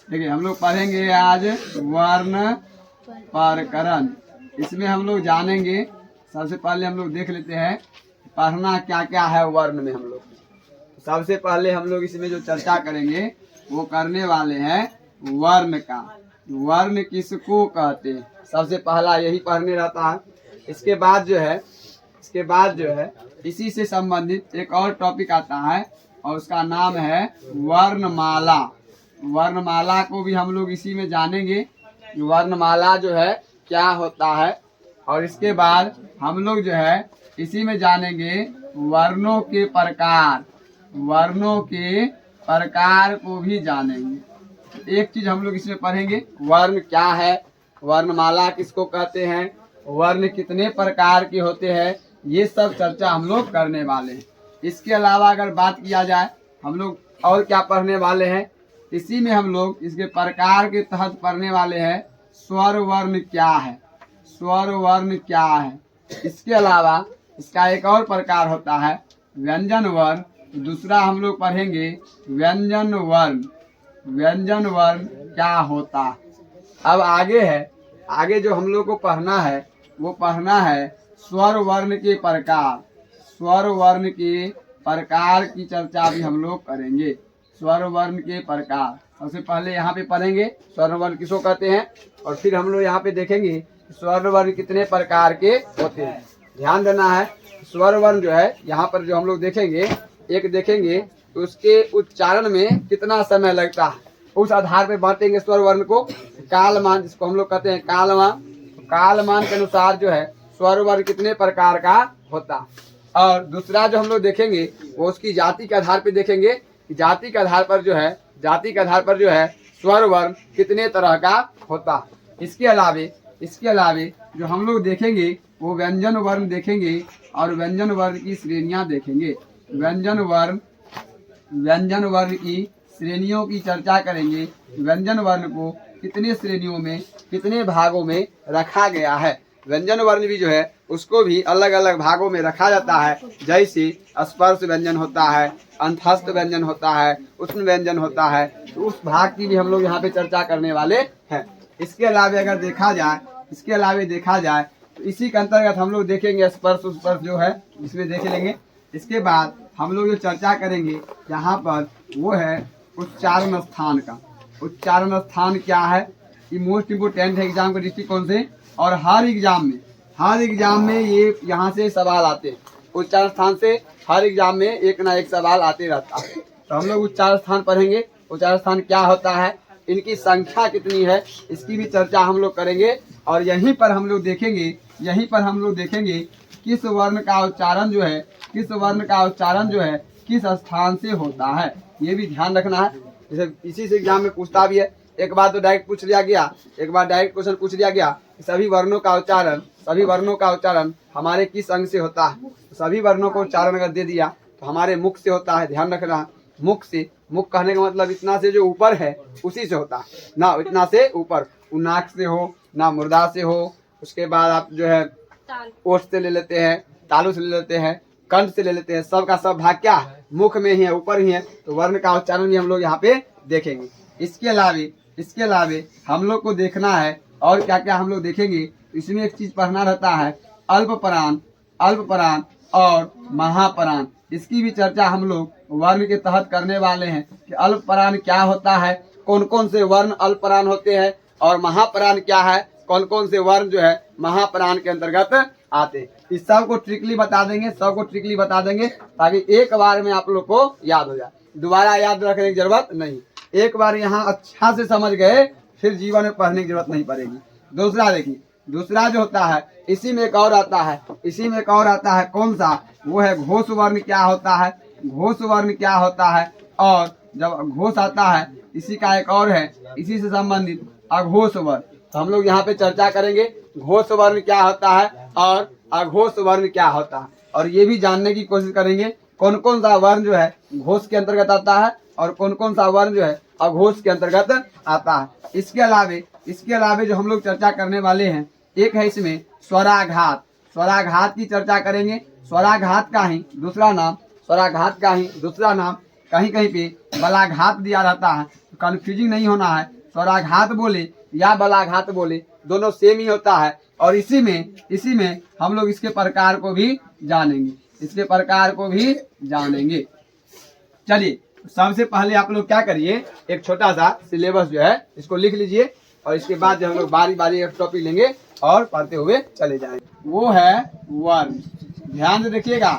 देखिए हम लोग पढ़ेंगे आज वर्ण परकरण। इसमें हम लोग जानेंगे, सबसे पहले हम लोग देख लेते हैं पढ़ना क्या क्या है वर्ण में। हम लोग सबसे पहले हम लोग इसमें जो चर्चा करेंगे वो करने वाले हैं वर्ण का। वर्ण किसको कहते हैं, सबसे पहला यही पढ़ने रहता है। इसके बाद जो है इसी से संबंधित एक और टॉपिक आता है और उसका नाम है वर्णमाला। वर्णमाला को भी हम लोग इसी में जानेंगे, वर्णमाला जो है क्या होता है। और इसके बाद हम लोग जो है इसी में जानेंगे वर्णों के प्रकार, वर्णों के प्रकार को भी जानेंगे। एक चीज हम लोग इसमें पढ़ेंगे, वर्ण क्या है, वर्णमाला किसको कहते हैं, वर्ण कितने प्रकार के होते हैं, ये सब चर्चा हम लोग करने वाले हैं। इसके अलावा अगर बात किया जाए हम लोग और क्या पढ़ने वाले हैं, इसी में हम लोग इसके प्रकार के तहत पढ़ने वाले हैं स्वर वर्ण क्या है, स्वर वर्ण क्या है। इसके अलावा इसका एक और प्रकार होता है व्यंजन वर्ण। दूसरा हम लोग पढ़ेंगे व्यंजन वर्ण, व्यंजन वर्ण क्या होता है। अब आगे जो हम लोग को पढ़ना है वो पढ़ना है स्वर वर्ण के प्रकार। स्वर वर्ण के प्रकार की चर्चा भी हम लोग करेंगे, स्वर वर्ण के प्रकार। सबसे पहले यहाँ पे पढ़ेंगे स्वर वर्ण किसको कहते हैं, और फिर हम लोग यहाँ पे देखेंगे स्वर वर्ण कितने प्रकार के होते हैं। ध्यान देना है, स्वर वर्ण जो है यहाँ पर जो हम लोग देखेंगे, एक देखेंगे तो उसके उच्चारण में कितना समय लगता है, उस आधार पे बांटेंगे स्वर वर्ण को। कालमान जिसको हम लोग कहते हैं कालमान, कालमान के अनुसार जो है स्वर वर्ण कितने प्रकार का होता है। और दूसरा जो हम लोग देखेंगे वो उसकी जाति के आधार पे देखेंगे, जाति के आधार पर जो है स्वर वर्ण कितने तरह का होता है। इसके अलावे जो हम लोग देखेंगे वो व्यंजन वर्ण देखेंगे और व्यंजन वर्ण की श्रेणियां देखेंगे। व्यंजन वर्ण की श्रेणियों की चर्चा करेंगे। व्यंजन वर्ण को कितने श्रेणियों में, कितने भागों में रखा गया है। व्यंजन वर्ण भी जो है उसको भी अलग अलग भागों में रखा जाता है, जैसे स्पर्श व्यंजन होता है, अंतस्थ व्यंजन होता है, उष्ण व्यंजन होता है। तो उस भाग की भी हम लोग यहाँ पे चर्चा करने वाले हैं। इसके अलावा अगर देखा जाए तो इसी के अंतर्गत हम लोग देखेंगे स्पर्श स्पर्श जो है इसमें देख लेंगे। इसके बाद हम लोग जो चर्चा करेंगे यहाँ पर वो है उच्चारण स्थान का। उच्चारण स्थान क्या है, ये मोस्ट इम्पोर्टेंट है एग्जाम के दृष्टिकोण से, और हर एग्जाम में ये यहाँ से सवाल आते हैं। उच्चारण स्थान से हर एग्जाम में एक ना एक सवाल आते रहता है। तो हम लोग उच्चारण स्थान पढ़ेंगे, उच्चारण स्थान क्या होता है, इनकी संख्या कितनी है, इसकी भी चर्चा हम लोग करेंगे। और यहीं पर हम लोग देखेंगे किस वर्ण का उच्चारण जो है किस स्थान से होता है, ये भी ध्यान रखना है। जैसे इसी से एग्जाम में पूछता भी है, एक बार तो डायरेक्ट पूछ लिया गया, एक बार डायरेक्ट क्वेश्चन पूछ लिया गया सभी वर्णों का उच्चारण हमारे किस अंग से होता है। सभी वर्णों को उच्चारण अगर दे दिया तो हमारे मुख से होता है। ध्यान रखना, मुख से, मुख कहने का मतलब इतना से जो ऊपर है उसी से होता है ना, इतना से ऊपर, नाक से हो ना मुर्दा से हो। उसके बाद आप जो है ओठ से ले लेते हैं, तालू से ले लेते हैं, कंठ से ले लेते हैं, सब का सब भाग क्या मुख में ही है, ऊपर ही है। तो वर्ण का उच्चारण भी हम लोग यहाँ पे देखेंगे। इसके अलावे हम लोग को देखना है और क्या क्या हम लोग देखेंगे। इसमें एक चीज पढ़ना रहता है अल्पपराण और महापराण। इसकी भी चर्चा हम लोग वर्ण के तहत करने वाले हैं कि अल्पपराण क्या होता है, कौन कौन से वर्ण अल्पपराण होते हैं, और महापराण क्या है, कौन कौन से वर्ण जो है महापराण के अंतर्गत आते हैं। इस सब को ट्रिकली बता देंगे ताकि एक बार में आप लोग को याद हो जाए, दोबारा याद रखने की जरूरत नहीं। एक बार यहाँ अच्छा से समझ गए फिर जीवन में पढ़ने की जरूरत नहीं पड़ेगी। दूसरा देखिए, दूसरा जो होता है इसी में एक और आता है, कौन सा, वो है घोष वर्ण क्या होता है। और जब घोष आता है इसी का एक और है, इसी से संबंधित अघोष वर्ण। तो हम लोग यहाँ पे चर्चा करेंगे घोष वर्ण क्या होता है और अघोष वर्ण क्या होता है, और ये भी जानने की कोशिश करेंगे कौन कौन सा वर्ण जो है घोष के अंतर्गत आता है और कौन कौन सा वर्ण जो है अघोष के अंतर्गत आता है। इसके अलावे जो हम लोग चर्चा करने वाले हैं, एक है इसमें स्वराघात की चर्चा करेंगे। स्वराघात का ही दूसरा नाम कहीं कहीं पे बलाघात दिया रहता है, तो कन्फ्यूजिंग नहीं होना है। स्वराघात बोले या बलाघात बोले, दोनों सेम ही होता है। और इसी में हम लोग इसके प्रकार को भी जानेंगे, इसके प्रकार को भी जानेंगे। चलिए सबसे पहले आप लोग क्या करिए, एक छोटा सा सिलेबस जो है इसको लिख लीजिए और इसके बाद जो हम लोग बारी बारी एक टॉपिक लेंगे और पढ़ते हुए चले जाएंगे। वो है वर्ण। ध्यान से देखिएगा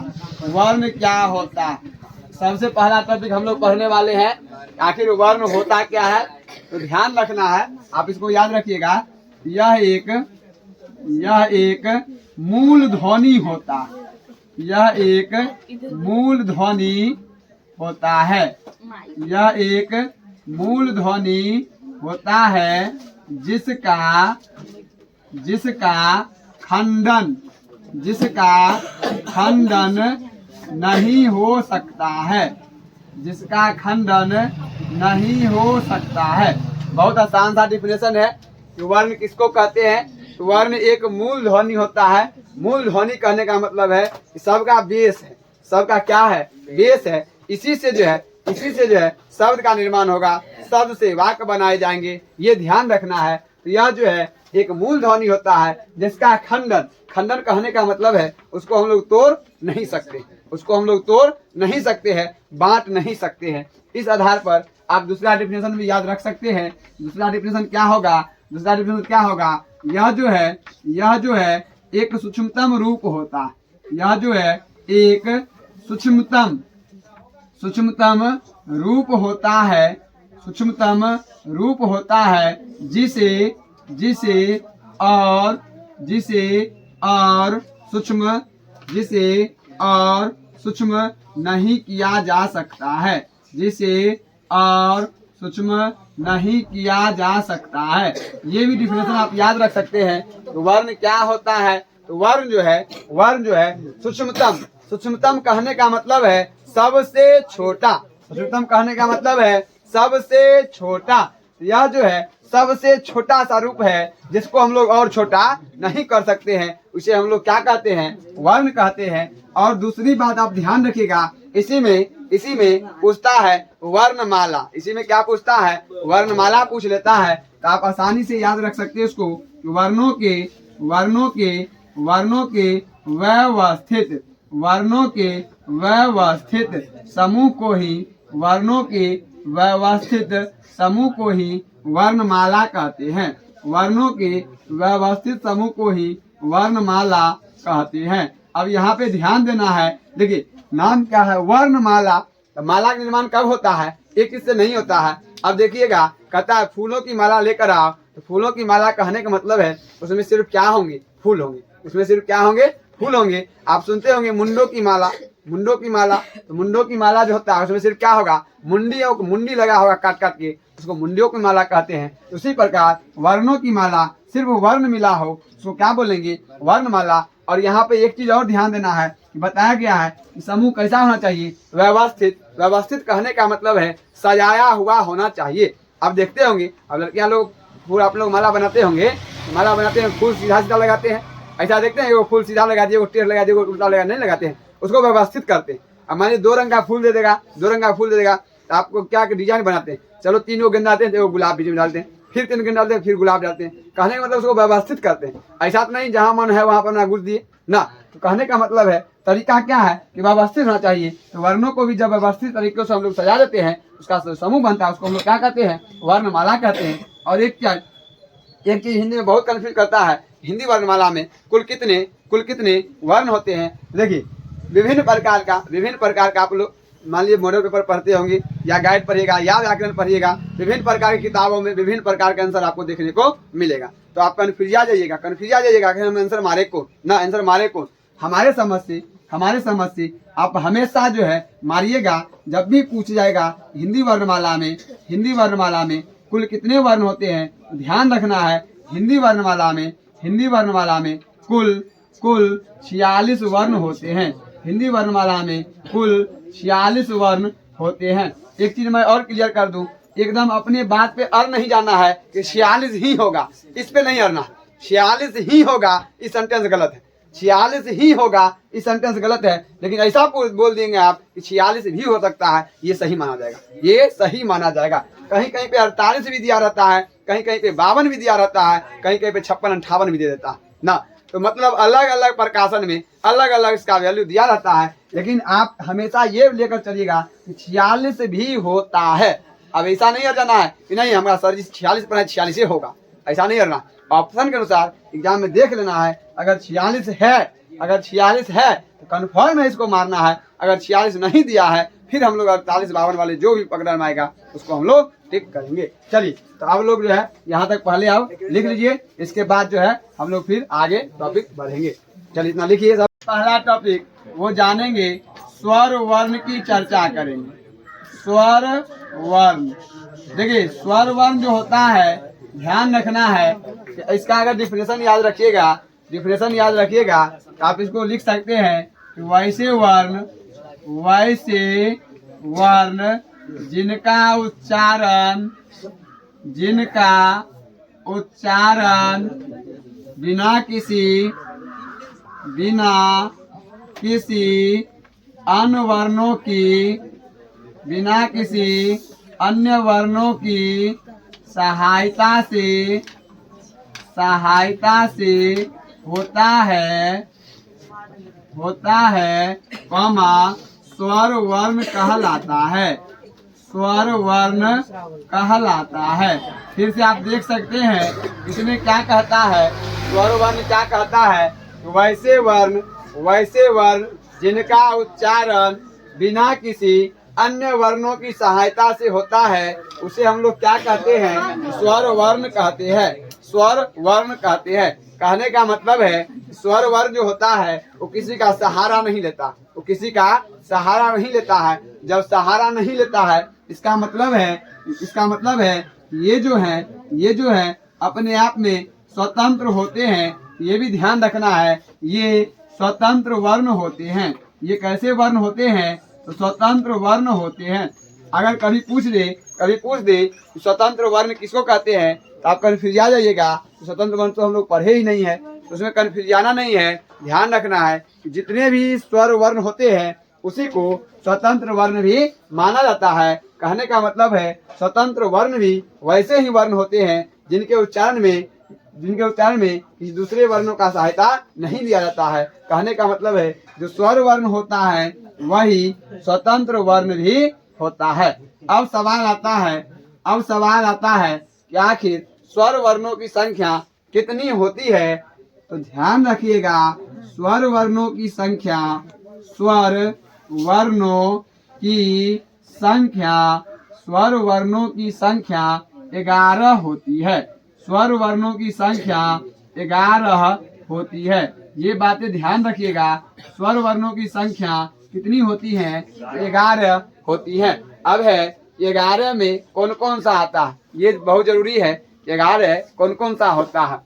वर्ण क्या होता है। सबसे पहला टॉपिक हम लोग पढ़ने वाले हैं, आखिर वर्ण होता क्या है। तो ध्यान रखना है, आप इसको याद रखिएगा। यह एक मूल ध्वनि होता है, यह एक मूल ध्वनि होता है, यह एक मूल ध्वनि होता है जिसका खंडन नहीं हो सकता है, जिसका खंडन नहीं हो सकता है। बहुत आसान सा डिफिनेशन है कि वर्ण किसको कहते हैं। वर्ण एक मूल ध्वनि होता है। मूल ध्वनि कहने का मतलब है कि सबका बेस है, सबका क्या है, बेस है। इसी से जो है शब्द का निर्माण होगा, शब्द से वाक्य बनाए जाएंगे, ये ध्यान रखना है। तो यह जो है एक मूल ध्वनि होता है जिसका खंडन कहने का मतलब है उसको हम लोग तोड़ नहीं सकते, उसको हम लोग तोड़ नहीं सकते हैं, बांट नहीं सकते हैं। इस आधार पर आप दूसरा डिफिनेशन भी याद रख सकते हैं। दूसरा डिफिनेशन क्या होगा, यह जो है एक सूक्ष्मतम रूप होता है, यह जो है एक सूक्ष्मतम रूप होता है, जिसे और सूक्ष्म नहीं किया जा सकता है, जिसे और सूक्ष्म नहीं किया जा सकता है। ये भी डिफिनेशन आप याद रख सकते हैं। तो वर्ण क्या होता है, तो वर्ण जो है सूक्ष्मतम कहने का मतलब है सबसे छोटा, सूक्ष्मतम कहने का मतलब है सबसे छोटा। यह जो है सबसे छोटा सा रूप है जिसको हम लोग और छोटा नहीं कर सकते हैं, उसे हम लोग क्या कहते हैं, वर्ण कहते हैं। और दूसरी बात आप ध्यान रखिएगा, इसी में पूछता है वर्णमाला, इसी में क्या पूछता है, वर्णमाला पूछ लेता है। तो आप आसानी से याद रख सकते हैं उसको, वर्णों के व्यवस्थित समूह को ही वर्णमाला कहते हैं, वर्णों के व्यवस्थित समूह को ही वर्णमाला कहते हैं। अब यहाँ पे ध्यान देना है, देखिए नाम क्या है, वर्णमाला। तो माला का निर्माण कब होता है, एक चीज से नहीं होता है। अब देखिएगा कहता है फूलों की माला लेकर आओ, तो फूलों की माला कहने का मतलब है उसमें सिर्फ क्या होंगे, फूल होंगे, उसमें सिर्फ क्या होंगे, फूल होंगे। आप सुनते होंगे मुंडों की माला, तो मुंडों की माला जो होता है उसमें सिर्फ क्या होगा, मुंडी लगा होगा काट के, उसको मुंडियों की माला कहते हैं। उसी प्रकार वर्णों की माला, सिर्फ वर्ण मिला हो उसको क्या बोलेंगे, वर्णमाला। और यहाँ पे एक चीज और ध्यान देना है कि बताया गया है कि समूह कैसा होना चाहिए, व्यवस्थित कहने का मतलब है सजाया हुआ होना चाहिए। अब देखते होंगे, अब लड़कियां लोग फूल, आप लोग माला बनाते होंगे, माला बनाते हैं, फूल सीधा लगाते हैं, ऐसा देखते हैं वो फूल सीधा लगा दिए, वो टेढ़ लगा दिए, वो उल्टा लगा, नहीं लगाते हैं, उसको व्यवस्थित करते हैं। अब मान लीजिए 2 रंग का फूल दे देगा, तो आपको क्या डिजाइन बनाते हैं, चलो 3 गेंदा आते हैं तो वो गुलाब बीच में डालते हैं, फिर 3 गेंदा डालते हैं, फिर गुलाब डालते हैं। कहने का मतलब उसको व्यवस्थित करते हैं। ऐसा तो नहीं जहाँ मन है वहाँ पर ना घुस दिए ना। तो कहने का मतलब है तरीका क्या है कि व्यवस्थित होना चाहिए। तो वर्णों को भी जब व्यवस्थित तरीके से हम लोग सजा देते हैं, उसका समूह बनता है, उसको हम लोग क्या कहते हैं, वर्णमाला कहते हैं। और एक चीज हिंदी में बहुत कन्फ्यूज करता है, हिंदी वर्णमाला में कुल कितने वर्ण होते हैं। देखिए विभिन्न प्रकार का आप लोग मान लीजिए मॉडल पेपर पढ़ते होंगे या गाइड पढ़िएगा या व्याकरण पढ़िएगा, विभिन्न प्रकार की किताबों में विभिन्न प्रकार के आंसर आपको देखने को मिलेगा। तो आप कन्फ्यूज आ जाइएगा कि हम आंसर मारे कौन ना, आंसर मारे कौन। हमारे समझ से आप हमेशा जो है मारिएगा। जब भी पूछ जाएगा हिंदी वर्णमाला में कुल कितने वर्ण होते हैं, ध्यान रखना है हिंदी वर्णमाला में कुल 46 वर्ण होते हैं। हिंदी वर्णमाला में कुल 46 वर्ण होते हैं। एक चीज मैं और क्लियर कर दूं, एकदम अपने बात पे अड़ नहीं जाना है कि 46 ही होगा, इस पे नहीं अड़ना। 46 ही होगा इस सेंटेंस गलत है, 46 ही होगा इस सेंटेंस गलत है। लेकिन ऐसा बोल देंगे आप कि 46 भी हो सकता है, ये सही माना जाएगा, कहीं कहीं पे 48 भी दिया रहता है, कहीं कहीं पे 52 भी दिया रहता है, कहीं कहीं पे 56 58 भी दे देता है ना। तो मतलब अलग अलग प्रकाशन में अलग अलग इसका वैल्यू दिया रहता है। लेकिन आप हमेशा ये लेकर चलिएगा कि 46 भी होता है। अब ऐसा नहीं करना है कि नहीं हमारा सर जी 46 पर है 46 होगा, ऐसा नहीं करना। ऑप्शन के अनुसार एग्जाम में देख लेना है, अगर 46 है, अगर 46 है तो कन्फर्म है इसको मारना है। अगर 46 नहीं दिया है फिर हम लोग 48 52 वाले जो भी पकड़ में आएगा उसको हम लोग टिक करेंगे। चलिए तो आप लोग जो है यहाँ तक पहले आप लिख लीजिए, इसके बाद जो है हम लोग फिर आगे टॉपिक बढ़ेंगे। चलिए इतना लिखिए। सब पहला टॉपिक वो जानेंगे, स्वर वर्ण की चर्चा करेंगे। स्वर वर्ण, देखिए स्वर वर्ण जो होता है ध्यान रखना है कि इसका अगर डिफिनेशन याद रखिएगा, डिफिनेशन याद रखिएगा तो आप इसको लिख सकते हैं कि वैसे वर्ण जिनका उच्चारण बिना किसी अन्य वर्णों की सहायता से होता है, स्वर वर्ण कहलाता है। स्वर वर्ण कहलाता है। फिर से आप देख सकते हैं इसमें क्या कहता है, स्वर वर्ण क्या कहता है, वैसे वर्ण जिनका उच्चारण बिना किसी अन्य वर्णों की सहायता से होता है उसे हम लोग क्या कहते हैं, स्वर वर्ण कहते हैं। स्वर वर्ण कहते हैं। कहने का मतलब है स्वर वर्ण जो होता है वो किसी का सहारा नहीं लेता, वो किसी का सहारा नहीं लेता है। जब सहारा नहीं लेता है इसका मतलब है ये जो है अपने आप में स्वतंत्र होते हैं। ये भी ध्यान रखना है, ये स्वतंत्र वर्ण होते हैं। ये कैसे वर्ण होते हैं, तो स्वतंत्र वर्ण होते हैं। अगर कभी पूछ दे कि स्वतंत्र वर्ण किसको कहते हैं तो आप कन्फ्यूज आ जाइएगा। तो स्वतंत्र वर्ण तो हम लोग पढ़े ही नहीं है, तो उसमें कन्फ्यूज जाना नहीं है। ध्यान रखना है कि जितने भी स्वर वर्ण होते हैं उसी को स्वतंत्र वर्ण भी माना जाता है। कहने का मतलब है स्वतंत्र वर्ण भी वैसे ही वर्ण होते हैं जिनके उच्चारण में किसी दूसरे वर्णों का सहायता नहीं लिया जाता है। कहने का मतलब है जो स्वर वर्ण होता है वही स्वतंत्र वर्ण भी होता है। अब सवाल आता है कि आखिर स्वर वर्णों की संख्या कितनी होती है। तो ध्यान रखिएगा, स्वर वर्णों की संख्या 11 होती है। स्वर वर्णों की संख्या 11 होती है। ये बातें ध्यान रखिएगा। स्वर वर्णों की संख्या कितनी होती है, 11 होती है। अब है 11 में कौन कौन सा आता है, ये बहुत जरूरी है। 11 कौन कौन सा होता है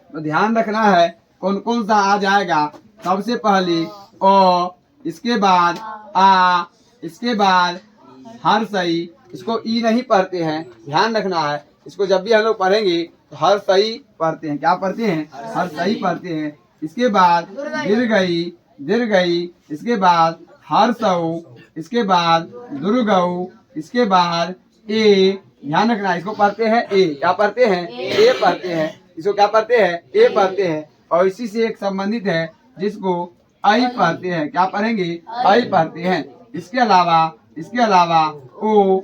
तो ध्यान रखना है कौन कौन सा आ जाएगा। सबसे पहले ओ, इसके बाद आ, इसके बाद हर सही। इसको ई नहीं पढ़ते हैं, ध्यान रखना है। इसको जब भी हम लोग पढ़ेंगे तो हर सही पढ़ते हैं। क्या पढ़ते हैं, हर सही पढ़ते हैं। इसके बाद दीर्घई, इसके बाद हर सऊ, इसके बाद दुर्गऊ, इसके बाद ए। ध्यान रखना इसको पढ़ते हैं ए। क्या पढ़ते हैं, ए पढ़ते हैं। इसको क्या पढ़ते हैं, ए पढ़ते हैं। और इसी से एक संबंधित है जिसको आई पढ़ते हैं। क्या पढ़ेंगे, आई पढ़ते हैं। इसके अलावा ओ,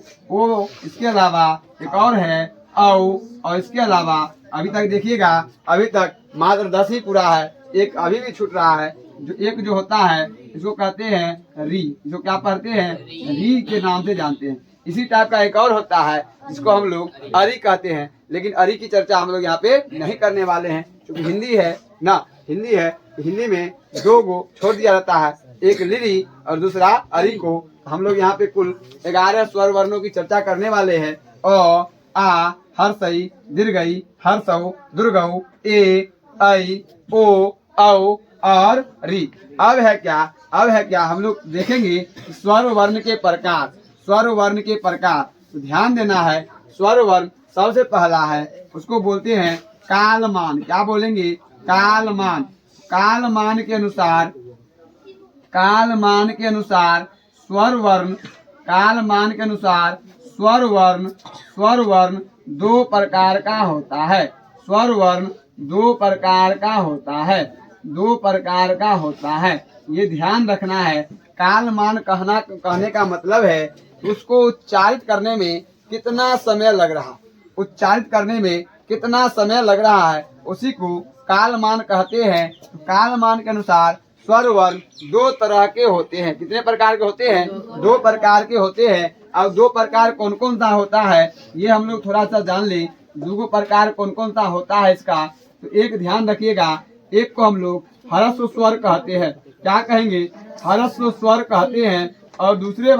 इसके अलावा एक और है औ, और इसके अलावा अभी तक देखिएगा, अभी तक मात्र 10 ही पूरा है, एक अभी भी छूट रहा है। जो एक जो होता है इसको कहते हैं री। इसको क्या पढ़ते हैं, री के नाम से जानते हैं। इसी टाइप का एक और होता है जिसको हम लोग अरी कहते हैं, लेकिन अरी की चर्चा हम लोग यहाँ पे नहीं करने वाले हैं क्योंकि हिंदी है ना। हिंदी में 2 गो छोड़ दिया जाता है, एक लिरी और दूसरा अरी को। हम लोग यहाँ पे कुल 11 स्वर वर्णों की चर्चा करने वाले हैं। अ, आ, हर्षई, दीर्घई, हर्षौ, दुर्गौ, ए, ऐ, ओ, औ और री। अब है क्या हम लोग देखेंगे स्वर वर्ण के प्रकार। तो ध्यान देना है, स्वर वर्ण सबसे पहला है उसको बोलते हैं कालमान। क्या बोलेंगे, कालमान। कालमान के अनुसार स्वर स्वर वर्ण दो प्रकार का होता है। स्वर वर्ण दो प्रकार का होता है, दो प्रकार का होता है। ये ध्यान रखना है। कालमान कहने का मतलब है उसको उच्चारित करने में कितना समय लग रहा, उच्चारित करने में कितना समय लग रहा है, उसी को कालमान कहते हैं। कालमान के अनुसार स्वर वर्ण दो तरह के होते हैं। कितने प्रकार के होते हैं? दो प्रकार के होते हैं। अब दो प्रकार कौन कौन सा होता है ये हम लोग थोड़ा सा जान लें। दो प्रकार कौन कौन सा होता है इसका, तो एक ध्यान रखिएगा। एक को हम लोग ह्रस्व स्वर कहते हैं। क्या कहेंगे? ह्रस्व स्वर कहते हैं। और दूसरे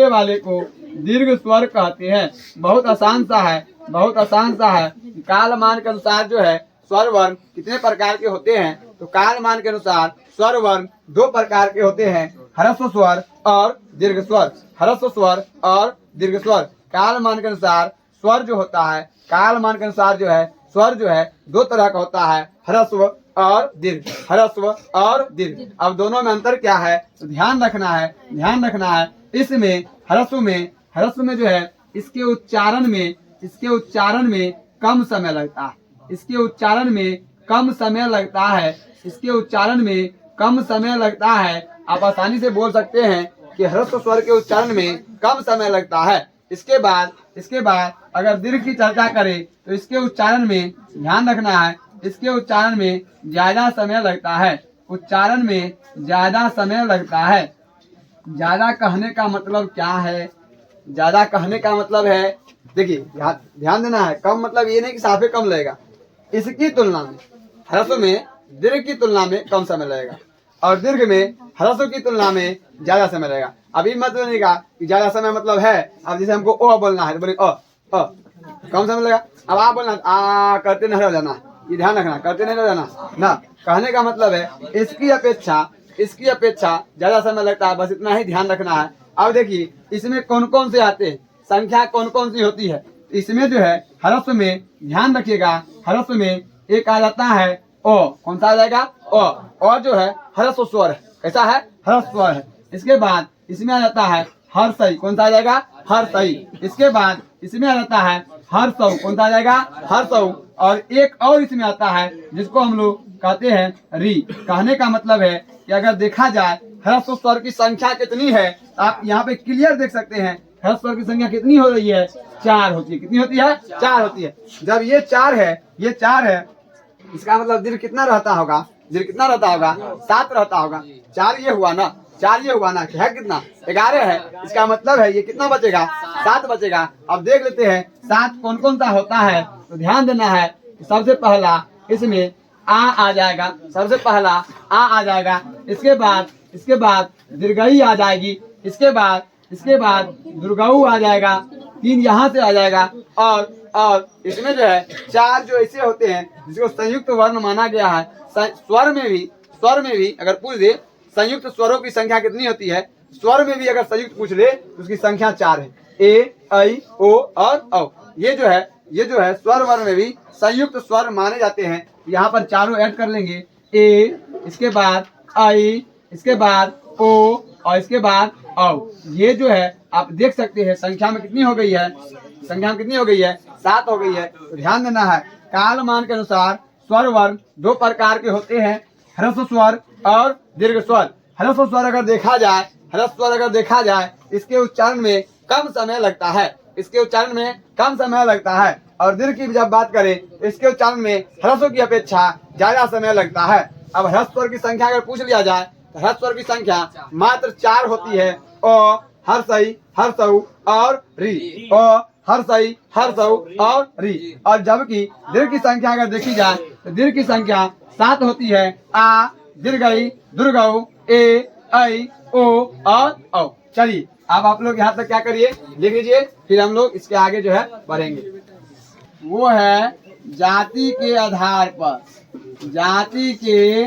वाले को दीर्घ स्वर कहते हैं। बहुत आसान सा है, बहुत आसान सा है। कालमान के अनुसार जो है स्वर वर्ण कितने प्रकार के होते हैं, तो कालमान के अनुसार स्वर वर्ण दो प्रकार के होते हैं, ह्रस्व स्वर और दीर्घ स्वर। ह्रस्व स्वर और दीर्घ स्वर। कालमान के अनुसार स्वर जो होता है, कालमान के अनुसार जो है स्वर जो है दो तरह का होता है, ह्रस्व और दीर्घ, ह्रस्व और दीर्घ। अब दोनों में अंतर क्या है तो ध्यान रखना है, ध्यान रखना है। इसमें ह्रस्व में जो है इसके उच्चारण में कम समय लगता है, इसके उच्चारण में कम समय लगता है, इसके उच्चारण में कम समय लगता है। आप आसानी से बोल सकते हैं कि ह्रस्व स्वर के उच्चारण में कम समय लगता है। इसके बाद अगर दीर्घ की चर्चा करें तो इसके उच्चारण में ध्यान रखना है, इसके उच्चारण में ज्यादा समय लगता है, उच्चारण में ज्यादा समय लगता है। ज्यादा कहने का मतलब क्या है? ज्यादा कहने का मतलब है, देखिए ध्यान देना है। कम मतलब ये नहीं कि साफे कम लगेगा, इसकी तुलना में ह्रस्व में दीर्घ की तुलना में कम समय लगेगा और दीर्घ में ह्रस्व की तुलना में ज्यादा समय लगेगा। अभी मत बोलिएगा कि ज्यादा समय मतलब है। अब जैसे हमको ओ बोलना है तो बोले कम समय लगेगा। अब आप बोलना आ करते नहीं रह जाना, ये ध्यान रखना, करते नहीं रह जाना ना। कहने का मतलब है इसकी अपेक्षा ज्यादा समय लगता है, बस इतना ही ध्यान रखना है। अब देखिए इसमें कौन कौन से आते हैं, संख्या कौन कौन सी होती है। इसमें जो है ह्रस्व में ध्यान रखिएगा, ह्रस्व में एक आ जाता है ओ, कौन सा आ जाएगा? ओ। और जो है ह्रस्व स्वर है, कैसा है? ह्रस्व स्वर है। इसके बाद इसमें आ जाता है हर्षई, कौन सा आ जाएगा? हर्षई। इसके बाद इसमें आ जाता है हर्षौ, कौन सा आ जाएगा? हर्षौ। और एक और इसमें आता है जिसको हम लोग कहते हैं री। कहने का मतलब है कि अगर देखा जाए ह्रस्व स्वर की संख्या कितनी है, आप यहाँ पे क्लियर देख सकते हैं ह्रस्व स्वर की संख्या कितनी हो रही है? 4 होती है। कितनी होती है? 4 होती है। जब ये 4 है, इसका मतलब दीर्घ कितना रहता होगा? दीर्घ कितना रहता होगा? 7 रहता होगा। 4 ये हुआ ना, 4 ये हुआ ना, है कितना? 11 है। इसका मतलब है ये कितना बचेगा? 7 बचेगा। अब देख लेते हैं 7 कौन कौन सा होता है, तो ध्यान देना है। सबसे पहला इसमें आ जाएगा, सबसे पहला आ जाएगा। इसके बाद दीर्घई आ जाएगी। इसके बाद दुर्गऊ आ जाएगा। 3 यहाँ से आ जाएगा। और इसमें जो है 4 जो ऐसे होते हैं जिसको संयुक्त वर्ण माना गया है। स्वर में भी अगर पूछ दे संयुक्त स्वरों की संख्या कितनी होती है, स्वर में भी अगर संयुक्त पूछ ले तो उसकी संख्या 4 है। ए, ऐ, ओ और औ। ये जो है स्वर वर्ण में भी संयुक्त स्वर माने जाते हैं। यहाँ पर चारों ऐड कर लेंगे। ए, इसके बाद ऐ, इसके बाद ओ और इसके बाद औ। ये जो है आप देख सकते हैं संख्या में कितनी हो गई है? संख्या में कितनी हो गई है? 7 हो गई है। तो ध्यान देना है। कालमान के अनुसार स्वर वर्ण दो प्रकार के होते हैं, ह्रस्व स्वर और दीर्घ स्वर। ह्रस्व स्वर अगर देखा जाए इसके उच्चारण में कम समय लगता है, इसके उच्चारण में कम समय लगता है। और दीर्घ की जब बात करें इसके उच्चारण में ह्रस्व की अपेक्षा ज्यादा समय लगता है। अब ह्रस्व स्वर की संख्या अगर पूछ लिया जाए तो ह्रस्व स्वर की संख्या मात्र 4 होती है। ओ, हर्षई, हर्षौ और री। ओ, हर्षई, हर्षौ और री। और जबकि दीर्घ की संख्या अगर देखी जाए तो दीर्घ की संख्या 7 होती है। आ, दीर्घई, दुर्गौ, ए, ऐ, ओ और औ। चलिए अब आप लोग यहाँ तक क्या करिए, लिख लीजिए, फिर हम लोग इसके आगे जो है बढ़ेंगे। वो है जाति के आधार पर, जाति के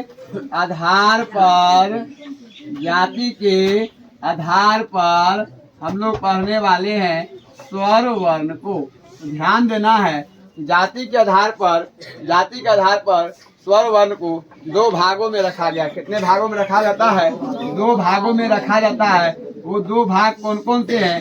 आधार पर हम लोग पढ़ने वाले हैं स्वर वर्ण को। ध्यान देना है। जाति के आधार पर स्वर वर्ण को 2 भागों में रखा गया। कितने भागों में रखा जाता है? 2 भागों में रखा जाता है। वो 2 भाग कौन कौन से हैं?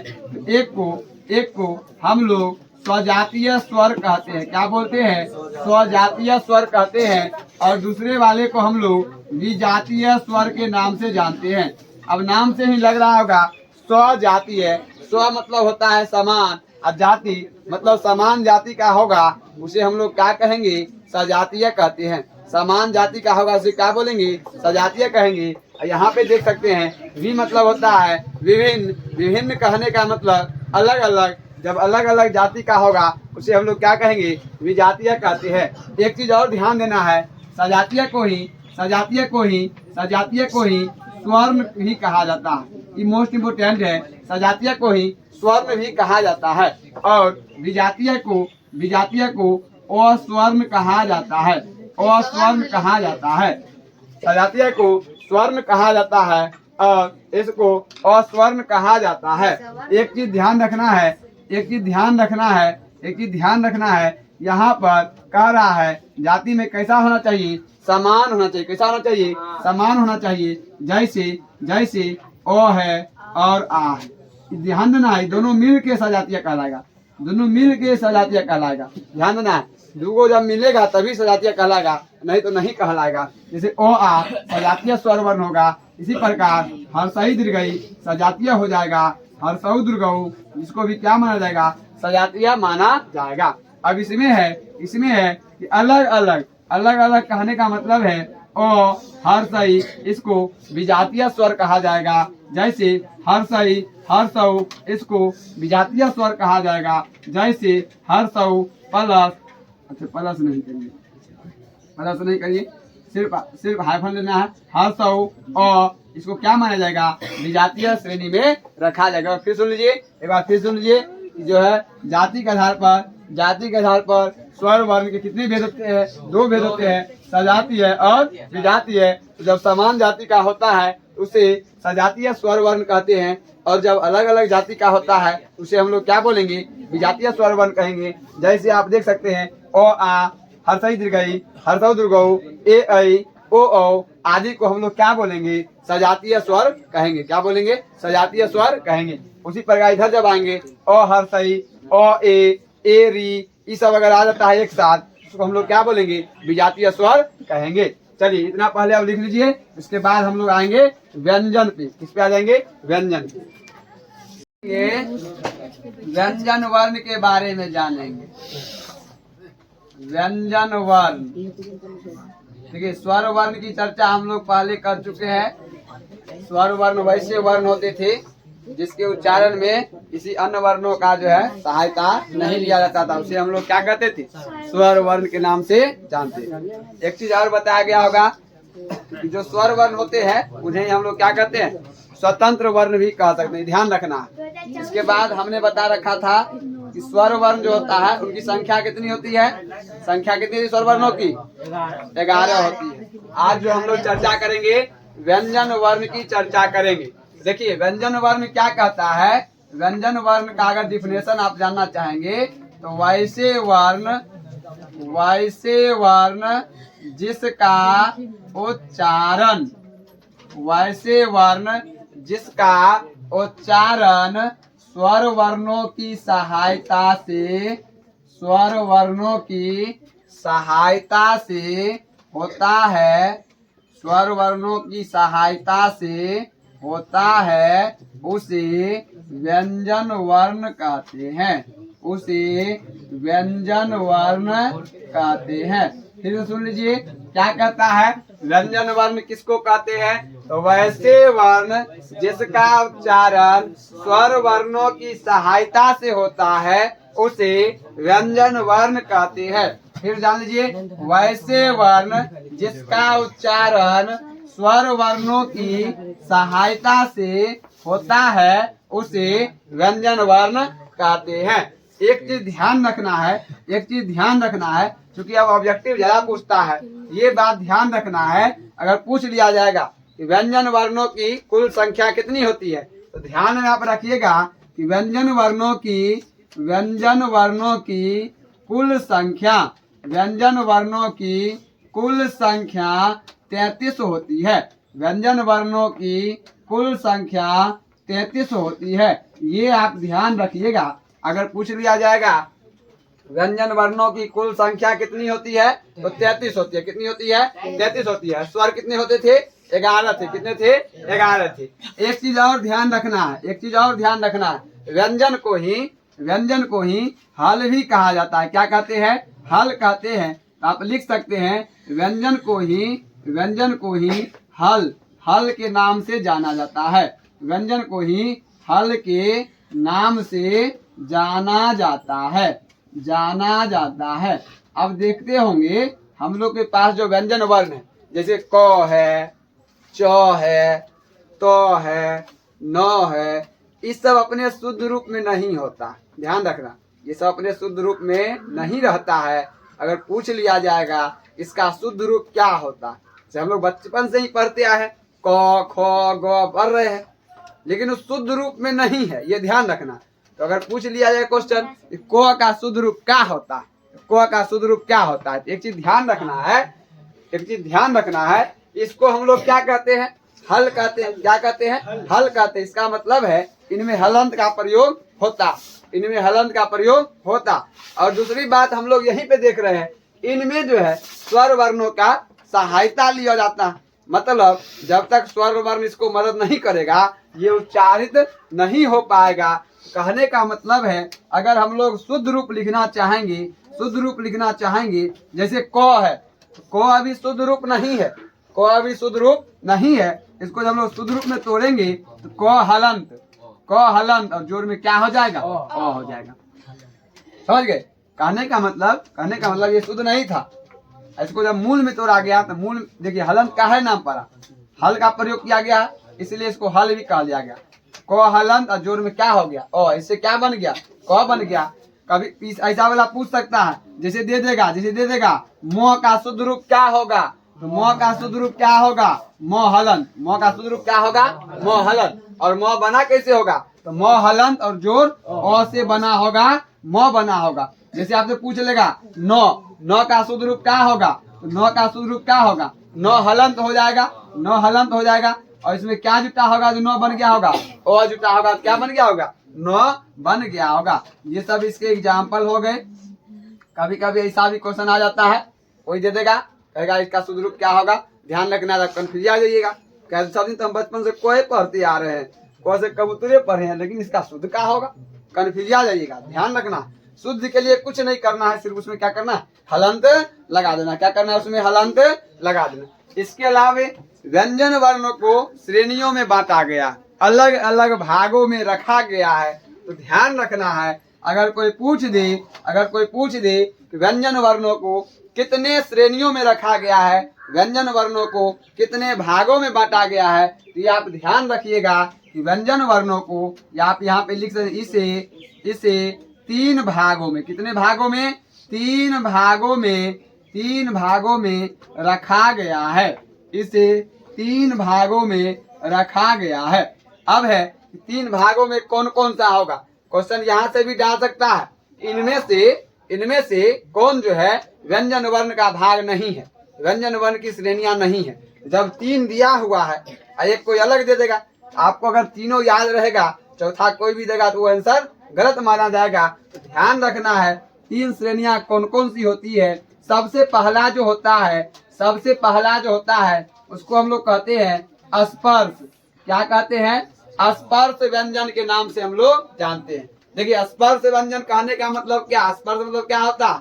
एक को एक को हम लोग स्वजातीय स्वर कहते हैं। क्या बोलते हैं? स्वजातीय स्वर कहते हैं। और दूसरे वाले को हम लोग विजातीय स्वर के नाम से जानते हैं। अब नाम से ही लग रहा होगा स्वजातीय। स्व मतलब होता है समान, और जाति मतलब समान जाति का होगा उसे हम लोग क्या कहेंगे? सजातीय कहते हैं। समान जाति का होगा उसे क्या बोलेंगे? सजातीय कहेंगे। यहाँ पे देख सकते हैं वि मतलब होता है विभिन्न। विभिन्न कहने का मतलब अलग अलग। जब अलग अलग जाति का होगा उसे हम लोग क्या कहेंगे? विजातीय कहते हैं। एक चीज और ध्यान देना है, सजातीय को ही स्वर्ण भी कहा जाता है। ये मोस्ट इम्पोर्टेंट है। सजातीय को ही स्वर्ण भी कहा जाता है और विजातीय को अस्वर्ण कहा जाता है। अस्वर्ण कहा जाता है। सजातीय को स्वर्ण कहा जाता है और इसको अस्वर्ण कहा जाता है। एक चीज ध्यान रखना है, यहाँ पर कह रहा है जाति में कैसा होना चाहिए? समान होना चाहिए। कैसा होना चाहिए? समान होना चाहिए। जैसे ओ है और आ है। ध्यान देना है, दोनों मिल के सजातीय कहलाएगा। ध्यान देना है, दो जब मिलेगा तभी सजातीय कहलाएगा, नहीं तो नहीं कहलाएगा। जैसे ओ आ सजातीय स्वर वर्ण होगा, इसी प्रकार हर्षई दीर्घई सजातीय हो जाएगा। हर्षऊ दीर्घऊ इसको भी क्या माना जाएगा? सजातीय माना जाएगा। अब इसमें है कि अलग अलग कहने का मतलब है ओ हर्षई, इसको विजातीय स्वर कहा जाएगा। जैसे हर्षई हर्षऊ, इसको विजातीय स्वर कहा जाएगा। जैसे हर्षऊ प्लस, अच्छा प्लस नहीं करिए, सिर्फ हाइफन लेना है। हर्षऊ और इसको क्या माना जाएगा? विजातीय श्रेणी में रखा जाएगा। फिर सुन लीजिए जो है जाति के आधार पर स्वर वर्ण के कितने भेद होते हैं? 2 भेद होते हैं, सजातीय और विजातीय। तो जब समान जाति का होता है उसे सजातीय स्वर वर्ण कहते हैं, और जब अलग अलग जाति का होता है उसे हम लोग क्या बोलेंगे? विजातीय स्वर वर्ण कहेंगे। जैसे आप देख सकते हैं ओ आ हर्षई दीर्घई हर्षऊ दीर्घऊ ए ऐ ओ औ आदि को हम लोग क्या बोलेंगे? सजातीय स्वर कहेंगे। क्या बोलेंगे? सजातीय स्वर कहेंगे। उसी प्रकार इधर जब आएंगे ओ हर्षई ओ ए री, ये सब अगर आ जाता है एक साथ, उसको हम लोग क्या बोलेंगे? विजातीय स्वर कहेंगे। चलिए इतना पहले आप लिख लीजिए। इसके बाद हम लोग आएंगे व्यंजन पे। किस पे आ जाएंगे? व्यंजन पे। ये व्यंजन वर्ण के बारे में जानेंगे। व्यंजन वर्ण, देखिए स्वर वर्ण की चर्चा हम लोग पहले कर चुके हैं। स्वर वर्ण वैसे वर्ण होते थे जिसके उच्चारण में किसी अन्य वर्णों का जो है सहायता नहीं लिया जाता था, उसे हम लोग क्या कहते थे? स्वर वर्ण के नाम से जानते हैं। एक चीज और बताया गया होगा कि जो स्वर वर्ण होते हैं उन्हें हम लोग क्या कहते हैं? स्वतंत्र वर्ण भी कह सकते हैं। ध्यान रखना। इसके बाद हमने बता रखा था कि स्वर वर्ण जो होता है उनकी संख्या कितनी होती है? संख्या कितनी स्वर वर्णों की? 11 होती है। आज जो हम लोग चर्चा करेंगे व्यंजन वर्ण की चर्चा करेंगे। देखिए व्यंजन वर्ण क्या कहता है? व्यंजन वर्ण का अगर डिफिनेशन आप जानना चाहेंगे तो वैसे वर्ण जिसका उच्चारण स्वर वर्णों की सहायता से होता है, उसे व्यंजन वर्ण कहते हैं। फिर सुन लीजिए क्या कहता है? व्यंजन वर्ण किसको कहते हैं? तो वैसे वर्ण जिसका उच्चारण स्वर वर्णों की सहायता से होता है उसे व्यंजन वर्ण कहते हैं। फिर जान लीजिए, वैसे वर्ण जिसका उच्चारण स्वर वर्णों की सहायता से होता है उसे व्यंजन वर्ण कहते हैं। एक चीज ध्यान रखना है, क्योंकि अब ऑब्जेक्टिव ज्यादा पूछता है। ये बात ध्यान रखना है, अगर पूछ लिया जाएगा कि व्यंजन वर्णों की कुल संख्या कितनी होती है, तो ध्यान में आप रखिएगा कि व्यंजन वर्णों की कुल संख्या 33 होती है। व्यंजन वर्णों की कुल संख्या 33 होती है। ये आप ध्यान रखिएगा अगर पूछ लिया जाएगा व्यंजन वर्णों की कुल संख्या कितनी होती है, तो 33 होती है। कितनी होती है? 33 होती है। स्वर कितने होते थे? 11 थे। कितने थे? 11 थे। एक चीज और ध्यान रखना है, एक चीज और ध्यान रखना है, व्यंजन को ही हल भी कहा जाता है। क्या कहते हैं? हल कहते हैं। तो आप लिख सकते हैं व्यंजन को ही हल के नाम से जाना जाता है। व्यंजन को ही हल के नाम से जाना जाता है। अब देखते होंगे हम लोग के पास जो व्यंजन वर्ण है, जैसे क है, च है, तो है, न है, इस सब अपने शुद्ध रूप में नहीं होता। ध्यान रखना, ये सब अपने शुद्ध रूप में नहीं रहता है। अगर पूछ लिया जाएगा इसका शुद्ध रूप क्या होता, जैसे हम लोग बचपन से ही पढ़ते आए हैं, क ख ग पढ़ रहे हैं, लेकिन उस शुद्ध रूप में नहीं है, ये ध्यान रखना। तो अगर पूछ लिया जाए क्वेश्चन क का शुद्ध रूप क्या होता है, क का शुद्ध रूप क्या होता है, एक चीज ध्यान रखना है, इसको हम लोग क्या कहते हैं? हल कहते हैं। क्या कहते हैं? हल कहते हैं। इसका मतलब है इनमें हलंत का प्रयोग होता। और दूसरी बात हम लोग यहीं पे देख रहे हैं, इनमें जो है स्वर वर्णों का सहायता लिया जाता है। मतलब जब तक स्वर वर्ण इसको मदद नहीं करेगा ये उच्चारित नहीं हो पाएगा। कहने का मतलब है अगर हम लोग शुद्ध रूप लिखना चाहेंगे, जैसे क है, क अभी शुद्ध रूप नहीं है, इसको जब हम लोग शुद्ध रूप में तोड़ेंगे तो क हलंत और जोड़ में क्या हो जाएगा? अ हो जाएगा। समझ गए? कहने का मतलब ये शुद्ध नहीं था। इसको जब मूल में तोड़ा गया तो मूल देखिए हलंत का है नाम पड़ा, हल का प्रयोग किया गया, इसलिए इसको हल भी कहा गया। क हलंत और जोड़ में क्या हो गया? ओ, इससे क्या बन गया? क बन गया। कभी ऐसा वाला पूछ सकता है, जैसे दे देगा मोह का शुद्ध रूप क्या होगा, तो मोह का शुद्ध रूप क्या होगा? मोह हलंत। मोह का शुद्ध रूप क्या होगा? मोह हलंत। और मोह बना कैसे होगा? तो मोह हलंत और जोड़ अ से बना होगा, मोह बना होगा। जैसे आपसे पूछ लेगा नौ का शुद्ध रूप क्या होगा, तो नौ का शुद्ध रूप क्या होगा? नौ हलंत हो जाएगा। और इसमें क्या जुटा होगा जो नौ बन गया होगा? ओ जुटा होगा। क्या बन गया होगा? नौ बन गया होगा। ये सब इसके एग्जाम्पल हो गए। कभी कभी ऐसा भी क्वेश्चन आ जाता है, कोई दे देगा, कहेगा इसका शुद्ध रूप क्या होगा, ध्यान रखना, कंफ्यूज आ जाइएगा। कैसे सब दिन तो हम बचपन से कोई पढ़ते आ रहे हैं, कोई से कबूतरे पढ़े हैं, लेकिन इसका शुद्ध क्या होगा, कंफ्यूज आ जाइएगा। ध्यान रखना, शुद्ध के लिए कुछ नहीं करना है, सिर्फ उसमें क्या करना है? हलंत लगा देना। क्या करना है? उसमें हलंत लगा देना। इसके अलावा व्यंजन वर्णों को श्रेणियों में बांटा गया, अलग अलग भागों में रखा गया है। तो ध्यान रखना है, अगर कोई पूछ दे कि व्यंजन वर्णों को कितने श्रेणियों में रखा गया है, व्यंजन वर्णों को कितने भागों में बांटा गया है, तो ये आप ध्यान रखिएगा कि व्यंजन वर्णों को आप यहाँ पे लिख सकते, इसे 3 भागों में, कितने भागों में? 3 भागों में रखा गया है। इसे 3 भागों में रखा गया है। अब है 3 भागों में कौन कौन सा होगा, क्वेश्चन यहाँ से भी डाल सकता है। इनमें से कौन जो है व्यंजन वर्ण का भाग नहीं है, व्यंजन वर्ण की श्रेणियां नहीं है। जब 3 दिया हुआ है, एक कोई अलग दे देगा, आपको अगर तीनों याद रहेगा, चौथा कोई भी देगा तो वो आंसर गलत माना जाएगा। तो ध्यान रखना है 3 श्रेणियां कौन कौन सी होती है। सबसे पहला जो होता है उसको हम लोग कहते हैं स्पर्श। क्या कहते हैं? स्पर्श व्यंजन के नाम से हम लोग जानते हैं। देखिए स्पर्श व्यंजन कहने का मतलब क्या? स्पर्श मतलब क्या होता है?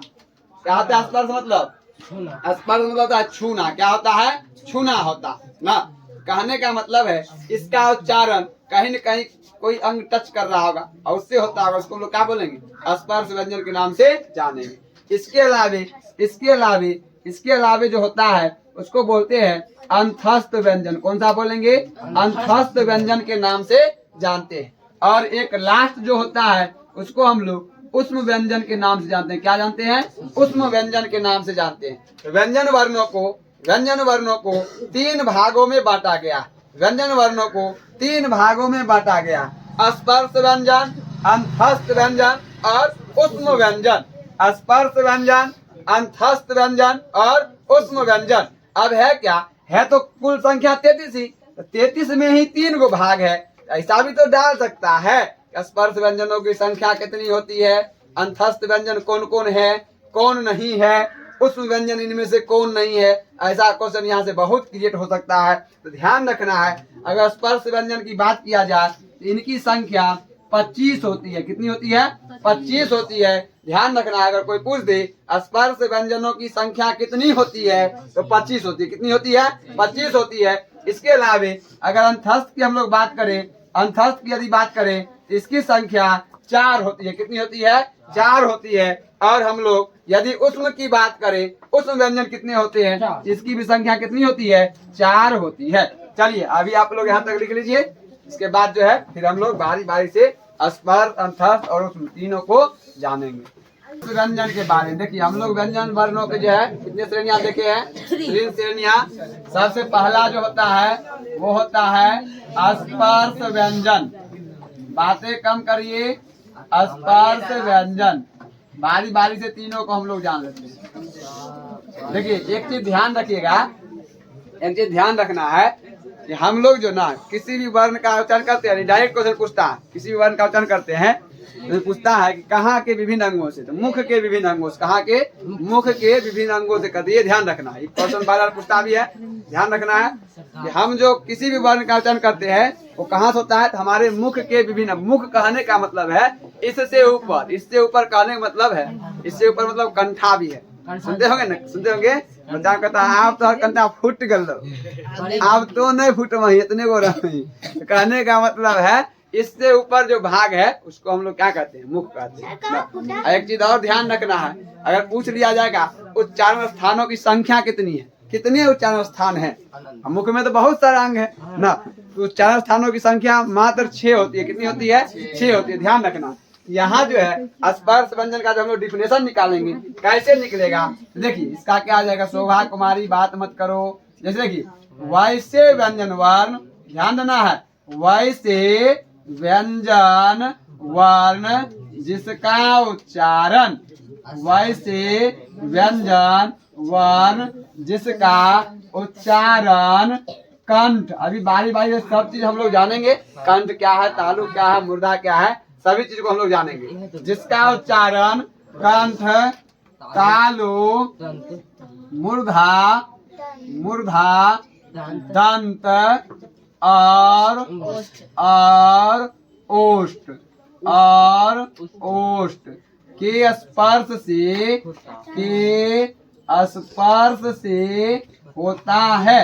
स्पर्श मतलब होता है छूना। क्या होता है? छूना होता ना। कहने का मतलब है इसका उच्चारण कहीं न कहीं कोई अंग टच कर रहा होगा और उससे होता होगा, उसको हम लोग क्या बोलेंगे? स्पर्श व्यंजन के नाम से जानेंगे। इसके अलावे जो होता है उसको बोलते हैं अंतस्थ व्यंजन। कौन सा बोलेंगे? अंतस्थ व्यंजन के नाम से जानते हैं। और एक लास्ट जो होता है उसको हम लोग उष्म व्यंजन के नाम से जानते हैं। क्या जानते हैं? उष्म व्यंजन के नाम से जानते हैं। व्यंजन वर्णों को 3 भागों में बांटा गया। स्पर्श व्यंजन, अंतस्थ व्यंजन और उष्म व्यंजन। स्पर्श व्यंजन, अंतस्थ व्यंजन और उष्म व्यंजन। अब है क्या? है तो कुल संख्या 33 ही, 33 में ही 3 गो भाग है। ऐसा भी तो डाल सकता है स्पर्श व्यंजनों की संख्या कितनी होती है, अंतस्थ व्यंजन कौन कौन है, कौन नहीं है, उस व्यंजन इनमें से कौन नहीं है। ऐसा क्वेश्चन यहाँ से बहुत क्रिएट हो सकता है, तो ध्यान रखना है। अगर स्पर्श व्यंजन की बात किया जाए तो इनकी संख्या 25 होती है। कितनी होती है? 25 होती है। ध्यान रखना है, अगर कोई पूछ दे स्पर्श व्यंजनों की संख्या कितनी होती है तो 25 होती है। कितनी होती है? 25 होती है। इसके अलावे अगर अंतस्थ की हम लोग बात करें, अंतस्थ की यदि बात करें तो इसकी संख्या 4 होती है। कितनी होती है? 4 होती है। और हम लोग यदि उष्म की बात करें, उष्म व्यंजन कितने होते हैं, इसकी भी संख्या कितनी होती है? 4 होती है। चलिए अभी आप लोग यहाँ तक लिख लीजिए। इसके बाद जो है फिर हम लोग बारी बारी से स्पर्श, अंतस्थ और उष्म तीनों को जानेंगे। व्यंजन के बारे में देखिए, हम लोग व्यंजन वर्णों के जो है कितने श्रेणियां देखे हैं? 3 श्रेणियां। सबसे पहला जो होता है वो होता है स्पर्श व्यंजन। बातें कम करिए। स्पर्श व्यंजन, बारी बारी से तीनों को हम लोग जान लेते हैं। देखिए एक चीज ध्यान रखिएगा, एक चीज ध्यान रखना है कि हम लोग जो ना किसी भी वर्ण का उच्चारण करते हैं, डायरेक्ट क्वेश्चन पूछता है, किसी भी वर्ण का उच्चारण करते हैं तो पूछता है कि कहाँ के विभिन्न अंगों से, तो मुख के विभिन्न अंगों से। कहाँ के? मुख के विभिन्न अंगों से करते। ये ध्यान रखना है, क्वेश्चन बार बार पूछता भी है। ध्यान रखना है कि हम जो किसी भी वर्ण का उच्चारण करते हैं वो कहाँ से होता है, तो हमारे मुख के विभिन्न। मुख कहने का मतलब है इससे ऊपर, इससे ऊपर कहने का मतलब है, इससे ऊपर मतलब कंठा भी है। सुनते होंगे ना, सुनते होंगे। बच्चा कहता है आप तो कंठा फूट गल, आप तो नहीं फूट वही इतने को रही। कहने का मतलब है इससे ऊपर जो भाग है उसको हम लोग क्या कहते हैं? मुख कहते हैं। एक चीज और ध्यान रखना है, अगर पूछ लिया जाएगा उच्चारण स्थानों की संख्या कितनी है, कितने उच्चारण स्थान है? मुख में तो बहुत सारे अंग है ना, तो उच्चारण स्थानों की संख्या मात्र 6 होती है। कितनी होती है? 6 होती है। ध्यान रखना। यहाँ जो है स्पर्श व्यंजन का जब हम लोग डिफिनेशन निकालेंगे, कैसे निकलेगा देखिए, इसका क्या आ जाएगा? शोभा कुमारी बात मत करो। जैसे कि वैसे व्यंजन वर्ण, ध्यान देना है, वैसे व्यंजन वर्ण जिसका उच्चारण, वैसे व्यंजन वर्ण जिसका उच्चारण कंठ। अभी बारी बारी से सब चीज हम लोग जानेंगे। कंठ क्या है, तालु क्या है, मुर्दा क्या है, सभी चीज को हम लोग जानेंगे। जिसका उच्चारण कंठ, तालु, मूर्धा, मूर्धा, दंत और ओष्ठ, और ओष्ठ के स्पर्श से, के स्पर्श से होता है,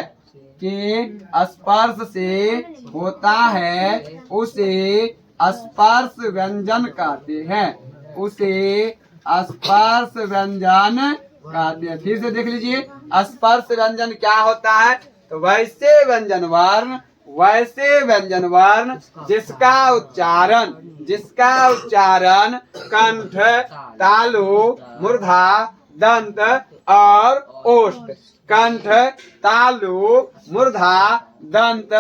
के स्पर्श से होता है, उसे स्पर्श व्यंजन कहते हैं। उसे स्पर्श व्यंजन कहते हैं। फिर से देख लीजिए, स्पर्श व्यंजन क्या होता है, तो वैसे व्यंजन वर्ण, वैसे व्यंजन वर्ण जिसका उच्चारण, जिसका उच्चारण कंठ, तालु, मूर्धा, दंत और ओष्ठ, कंठ, तालु, मूर्धा, दंत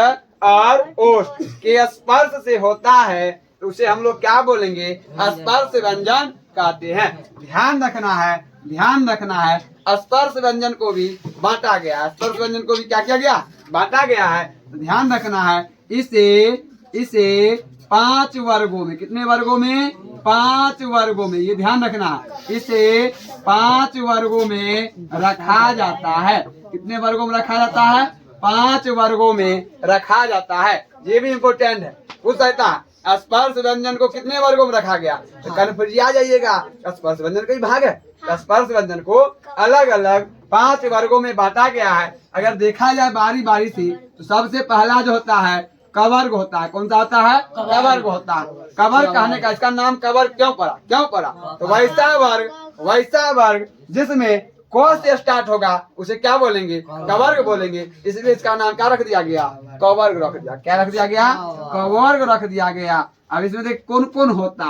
और ओष्ठ के स्पर्श से होता है, तो उसे हम लोग क्या बोलेंगे? स्पर्श व्यंजन कहते हैं। ध्यान रखना है, ध्यान रखना है। स्पर्श व्यंजन को भी बांटा गया है, स्पर्श व्यंजन को भी क्या किया गया? बांटा गया है। तो ध्यान रखना है, इसे 5 वर्गों में, कितने वर्गों में? 5 वर्गों में, ये ध्यान रखना है। इसे 5 वर्गों में रखा जाता है। कितने वर्गों में रखा जाता है? 5 वर्गों में रखा जाता है। ये भी इम्पोर्टेंट है, पूछ सकता है स्पर्श व्यंजन को कितने वर्गों में रखा गया, तो कन्फ्यूज आ जाइएगा। स्पर्श व्यंजन का ही भाग है, स्पर्श व्यंजन को अलग अलग 5 वर्गों में बांटा गया है। अगर देखा जाए बारी बारी से, तो सबसे पहला जो होता है कवर्ग होता है। कौन सा होता है? कवर्ग होता है। कवर्ग कहने का इसका नाम कवर्ग क्यों पड़ा? क्यों पड़ा? तो वैसा वर्ग, वैसा वर्ग जिसमें क से स्टार्ट होगा उसे क्या बोलेंगे? कवर्ग बोलेंगे। इसलिए इसका नाम क्या रख दिया गया? कवर्ग रख दिया। क्या रख दिया गया? कवर्ग रख दिया गया। अब इसमें देख कौन कौन होता,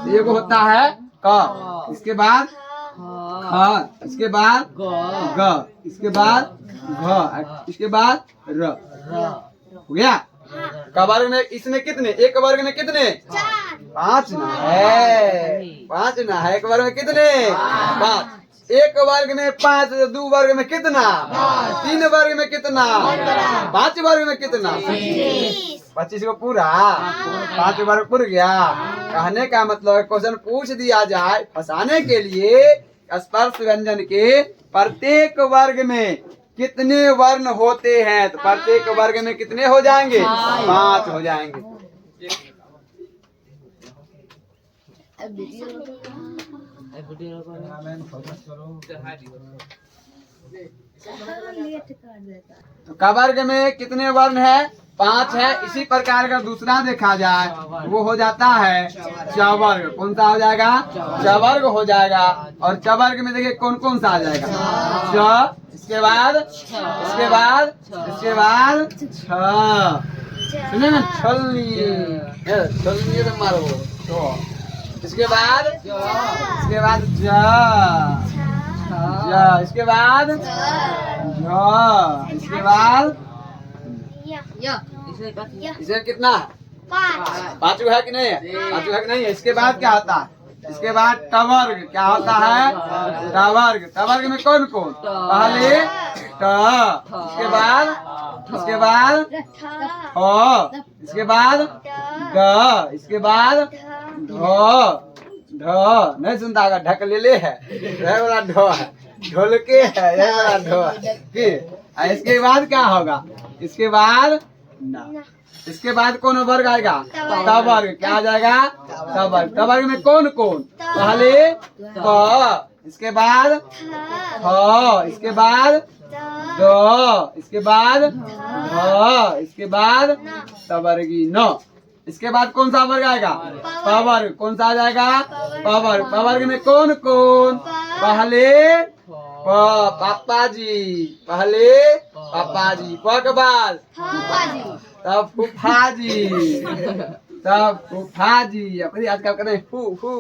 एक होता है क, इसके बाद ख, इसके बाद ग, इसके बाद घ, इसके बाद र। हो गया? कवर्ग में इसमें कितने? एक वर्ग में कितने? 5 ना है, 5 ना है। एक वर्ग में कितने? 5। एक वर्ग में 5, 2 वर्ग में कितना? 3 वर्ग में कितना? 5 वर्ग में कितना? 25 को पूरा 5 वर्ग पूर गया। कहने का मतलब क्वेश्चन पूछ दिया जाए फंसाने के लिए स्पर्श व्यंजन के प्रत्येक वर्ग में कितने वर्ण होते हैं, तो प्रत्येक वर्ग में कितने हो जाएंगे? 5 हो जाएंगे। तो क वर्ग में कितने वर्ण है? 5 है। इसी प्रकार का दूसरा देखा जाए वो हो जाता है चवर्ग। कौन सा हो जाएगा? चवर्ग हो जाएगा। और चवर्ग में देखिए कौन कौन सा आ जाएगा? च, इसके बाद इसके बाद इसके बाद छ, सुनिए ना, छलनी तो मारो तो। इसके बाद ज, इसके बाद इसके बाद इसे कितना? 5 है कि नहीं है? 5 है कि नहीं है? इसके बाद क्या होता है? इसके बाद टवर्ग क्या होता है? टवर्ग। टवर्ग में कौन कौन? पहले ट, इसके बाद ठ, इसके बाद ड, इसके बाद ढ। नहीं सुनता होगा, ढकलेले है, यह वाला ढ है, ढोलके है, यह वाला ढ है। फिर इसके बाद क्या होगा? इसके बाद ना। इसके बाद कौन वर्ग आएगा? तवर्ग। क्या आ जाएगा? तवर्ग। तवर्ग में कौन कौन? पहले क, इसके बाद थ, इसके बाद द, इसके बाद ध, इसके बाद तवर्गी न। इसके बाद कौन सा वर्ग आएगा? पवर्ग। कौन सा आ जाएगा? पवर्ग। पवर्ग में कौन कौन? पहले पापा जी, पहले पापा जी, के बाद तब फूफा जी, तब फूफा जी। अपनी आजकल कहते हैं फू फू,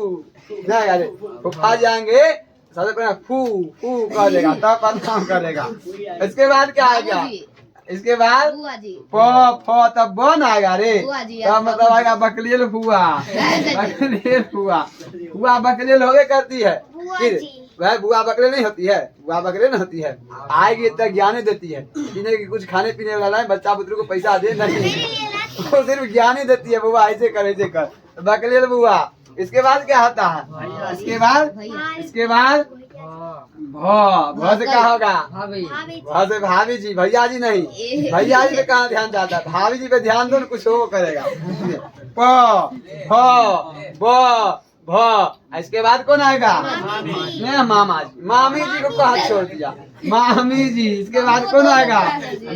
फूफा जी आएंगे सबसे पहले फू फू कर देगा, तब प्रणाम करेगा। इसके बाद क्या आएगा? इसके बाद फ, तब बन आएगा रे, तब मतलब आएगा बकलेल हुआ, बकलेल हुआ। हुआ बकलेल होवे करती है, फिर वह बुआ बकरे नहीं होती है, बुआ बकरे नहीं होती है। आएगी इतना ज्ञान देती है, पीने की कुछ खाने पीने वाला है, बच्चा बुतरू को पैसा दे नहीं, वो सिर्फ ज्ञान ही देती है, बुआ ऐसे कर ऐसे कर, बकलेल बुआ। इसके बाद क्या होता है? इसके बाद भ से क्या होगा? भ से भाभी जी, भैया जी नहीं, भैया जी पे कहाँ ध्यान जाता है? भाभी जी पे ध्यान दो ना, कुछ हो करेगा। प, भ, ब, भ। इसके बाद कौन आएगा? नहीं, मामा जी। मामी जी को कहा छोड़ दिया? मामी जी। इसके बाद कौन आएगा?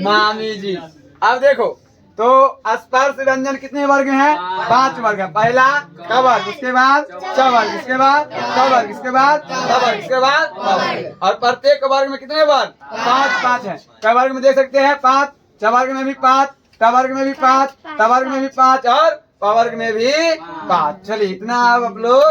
मामी जी। अब देखो तो स्पर्श व्यंजन कितने वर्ग हैं? 5 वर्ग है। पहला कवर्ग, उसके बाद चवर्ग, इसके बाद कवर्ग, इसके बाद कवर्ग, इसके बाद कवर्ग। और प्रत्येक वर्ग में कितने वर्ग? 5 है। कवर्ग में देख सकते हैं 5, चवर्ग में भी 5, टवर्ग में भी 5, तवर्ग में भी 5 और पवर्ग में भी 5। चलिए इतना आप लोग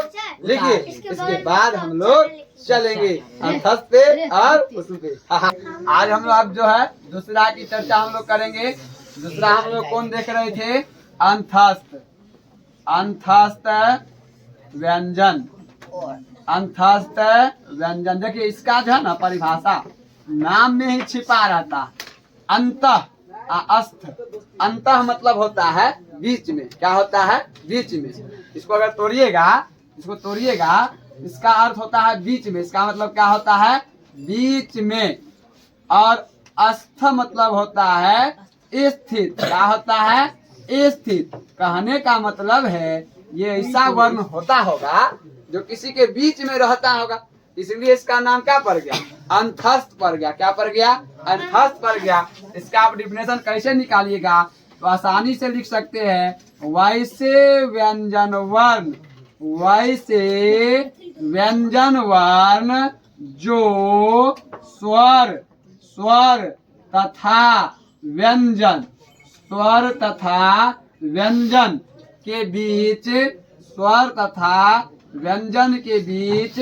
लिखिए। इसके बाद हम लोग चलेंगे अंतस्थ पे और उस पे। आज हम लोग अब जो है दूसरा की चर्चा हम लोग करेंगे। दूसरा हम लोग कौन देख रहे थे? अंतस्थ। अंतस्थ व्यंजन, अंतस्थ व्यंजन। देखिए इसका जो है ना परिभाषा नाम में ही छिपा रहता। अंत अस्त, अंत मतलब होता है बीच में। क्या होता है? बीच में। इसको अगर तोड़िएगा, इसको तोड़िएगा, इसका अर्थ होता है बीच में। इसका मतलब क्या होता है? बीच में। और अस्थ मतलब होता है स्थित। क्या होता है? स्थित। कहने का मतलब है ये ऐसा वर्ण होता होगा जो किसी के बीच में रहता होगा, इसलिए इसका नाम क्या पड़ गया? अंतस्थ पड़ गया। क्या पड़ गया? अंतस्थ पड़ गया। इसका आप डिफिनेशन कैसे निकालिएगा? तो आसानी से लिख सकते हैं वैसे व्यंजन वर्ण, वैसे व्यंजन वर्ण जो स्वर, स्वर तथा व्यंजन, स्वर तथा व्यंजन के बीच, स्वर तथा व्यंजन के बीच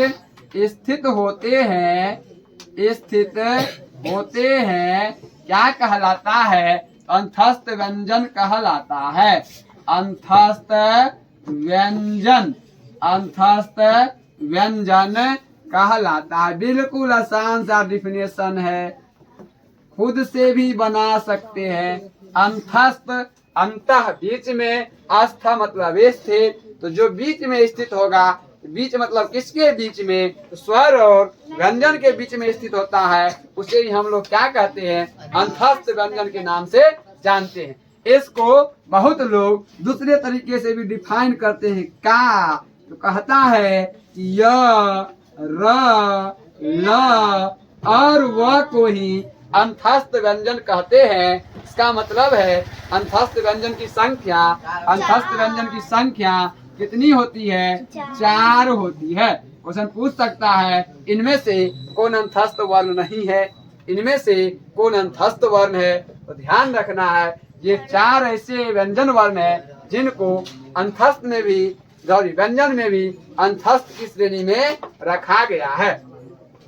स्थित होते हैं, स्थित होते हैं। क्या कहलाता है? अंतस्थ व्यंजन कहलाता है। अंतस्थ व्यंजन, अंतस्थ व्यंजन कहलाता है। बिल्कुल आसान सा डिफिनेशन है, खुद से भी बना सकते हैं। अंतस्थ अंतः बीच में, अस्थ मतलब स्थित, तो जो बीच में स्थित होगा, बीच मतलब किसके बीच में, तो स्वर और व्यंजन के बीच में स्थित होता है, उसे ही हम लोग क्या कहते हैं, अंतस्थ व्यंजन के नाम से जानते हैं। इसको बहुत लोग दूसरे तरीके से भी डिफाइन करते हैं। का तो कहता है कि य, र, ल और व को ही अंतस्थ व्यंजन कहते हैं। इसका मतलब है अंतस्थ व्यंजन की संख्या, अंतस्थ व्यंजन की संख्या कितनी होती है, 4 होती है। क्वेश्चन पूछ सकता है इनमें से कौन अंतस्थ वर्ण नहीं है, इनमें से कौन अंतस्थ वर्ण है। तो ध्यान रखना है ये 4 ऐसे व्यंजन वर्ण है जिनको अंतस्थ में भी, सॉरी व्यंजन में भी अंतस्थ की श्रेणी में रखा गया है।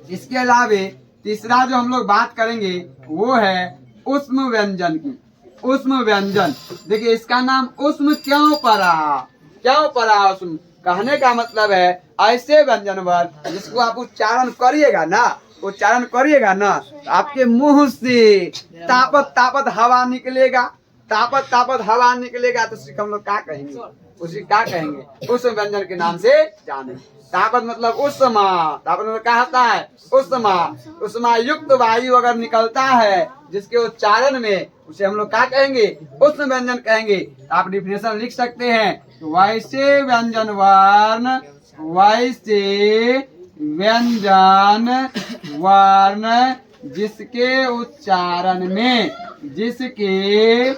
इसके अलावे तीसरा जो हम लोग बात करेंगे वो है उष्म व्यंजन की। उष्म व्यंजन, देखिए इसका नाम उष्म क्यों पड़ा, क्यों पड़ा उष्म, कहने का मतलब है ऐसे व्यंजन वर्ण जिसको आप उच्चारण करिएगा ना, उच्चारण करिएगा ना, तो आपके मुंह से तापत तापत हवा निकलेगा, तापत तापत हवा निकलेगा, तो उसी हम लोग क्या कहेंगे, उसी क्या कहेंगे, उस व्यंजन के नाम से जाने। तापत मतलब उष्मा, तापत मतलब क्या होता है, उष्मा। उष्मा युक्त वायु अगर निकलता है जिसके उच्चारण में, उसे हम लोग क्या कहेंगे, उष्म व्यंजन कहेंगे। आप डिफिनेशन लिख सकते हैं, वैसे व्यंजन वर्ण, वैसे व्यंजन वर्ण जिसके उच्चारण में, जिसके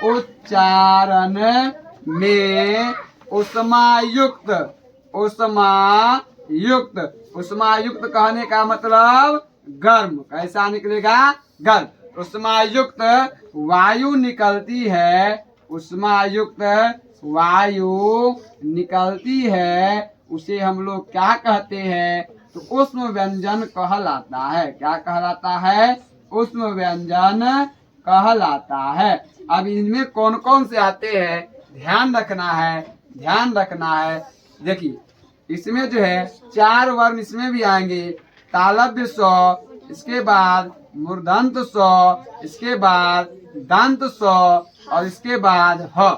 उच्चारण में उष्मायुक्त, उष्मायुक्त, उष्मायुक्त कहने का मतलब गर्म, कैसा निकलेगा, गर्म। उष्मायुक्त वायु निकलती है, उष्मायुक्त वायु निकलती है, उसे हम लोग क्या कहते हैं, तो उष्म व्यंजन कहलाता है। क्या कहलाता है, उष्म व्यंजन कहलाता है। अब इनमें कौन कौन से आते हैं ध्यान रखना है, ध्यान रखना है। देखिए इसमें जो है 4 वर्ण इसमें भी आएंगे, तालव्य स्व, इसके बाद मूर्धन्त स्व, इसके बाद दंत स्व और इसके बाद ह।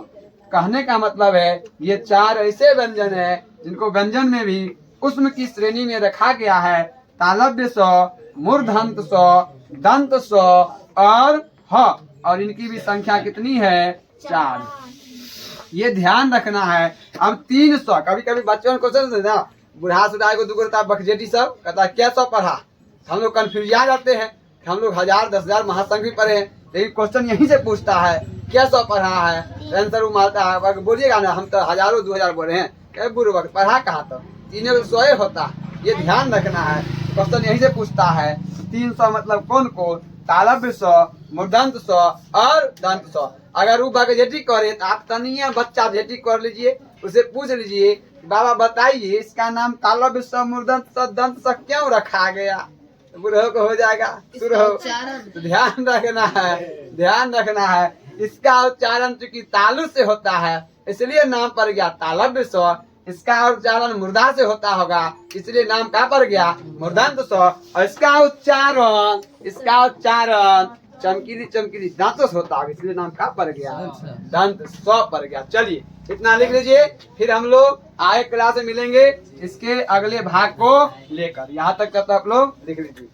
कहने का मतलब है ये 4 ऐसे व्यंजन है जिनको व्यंजन में भी उष्म की श्रेणी में रखा गया है। तालव्य स्व, मूर्धन्त स्व, दंत स्व और ह, और इनकी भी संख्या कितनी है, 4। ये ध्यान रखना है। अब 3 सौ, कभी कभी बच्चों को क्वेश्चन ना, बुढ़ा सुधार को दुगुरता बखजेटी सब कहता है क्या सौ पढ़ा, हम लोग कंफ्यूज आ जाते हैं। हम लोग 1000 10,000 महासंघ भी पढ़े हैं, लेकिन क्वेश्चन यहीं से पूछता है क्या सौ पढ़ा है, आंसर वो मारता है, बोलिएगा ना हम तो 1000 2000 बोले हैं, क्या बुढ़ पढ़ा कहाँ, तो 3 100 होता। ये ध्यान रखना है, क्वेश्चन यहीं से पूछता है। 300 मतलब कौन कौन, तालव्य स्व, मूर्धन्त स्व और दंत स्व। अगर वो बगजेटी करे तो आप तनिया बच्चा जेटी कर लीजिए, उसे पूछ लीजिए बाबा बताइए इसका नाम तालव्य स्व, मूर्धन्त स्व, दंत स्व क्यों रखा गया, तो बुढ़ो को हो जाएगा शुरू हो। तो ध्यान रखना है, ध्यान रखना है। इसका उच्चारण चूंकि तालु से होता है इसलिए नाम पड़ गया तालव्य स्व, इसका उच्चारण मुर्दा से होता होगा इसलिए नाम क्या पड़ गया, मूर्धन्त स्व, और इसका उच्चारण, इसका उच्चारण चमकीली चमकीली दांतों से होता है इसलिए नाम क्या पड़ गया, दंत स्व पड़ गया। चलिए इतना लिख लीजिए, फिर हम लोग आगे क्लास में मिलेंगे इसके अगले भाग को लेकर। यहाँ तक आप लोग लिख लीजिए।